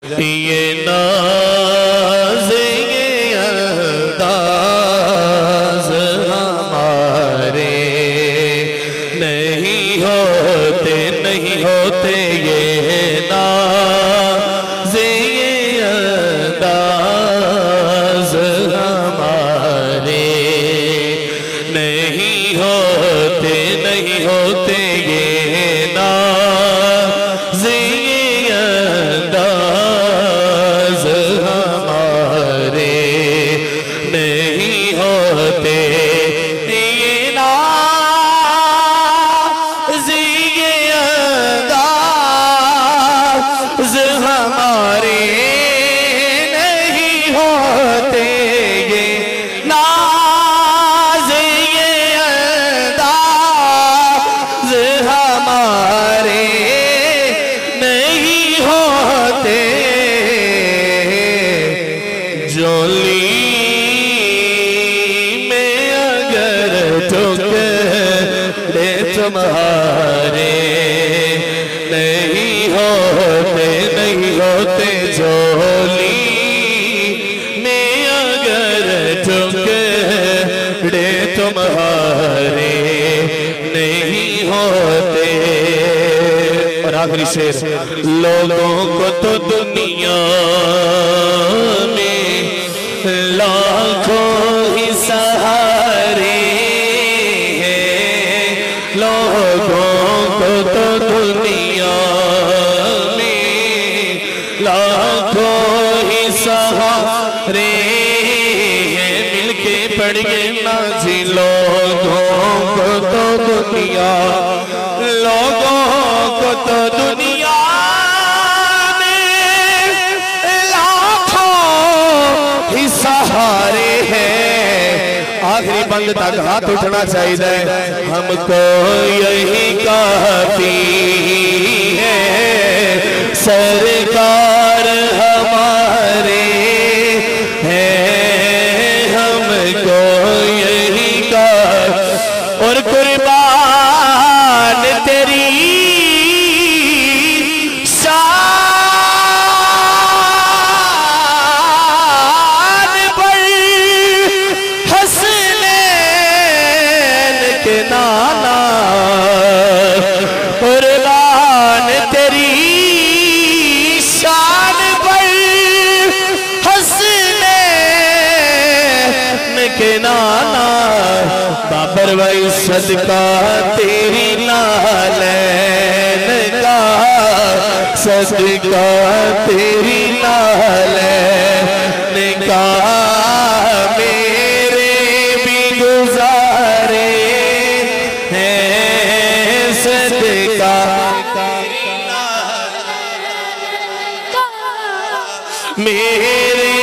ये नाज़ ये अंदाज़ हमारे नहीं होते ये नाज़ ये अंदाज़ हमारे नहीं होते ये नाज़ ये अंदाज़ हमारे नहीं होते ये नाज़ ये अंदाज़ हमारे नहीं होते ये नाज़ ये अंदाज़ हमारे नहीं होते जोली में अगर टुकड़े तुम्हारे नहीं होते जोली में अगर टुकड़े तुम्हारे नहीं होते। और आखिरी शेर, लोगों को तो दुनिया में लाखों ही सहारे हैं, लोगों को तो दुनिया में लाखों ही सहारे हैं, मिलके पड़ गए ना जी लोगों को तो दुनिया, लोगों को तो दुनिया में लाखों ही सहारे हैं। आखिरी बंद तक हाथ उठना चाहिए, हमको यही काफी है सरकार हमारे हैं, हमको यही काफी और कुर्बान तेरी शान पर हसनैन के नाना, कुर्बान तेरी शान पर हसनैन के नाना, बाबर भाई सदका तेरी नालैन का, सदका तेरी नालैन का, मेरे भी गुजारे हैं सदका मेरे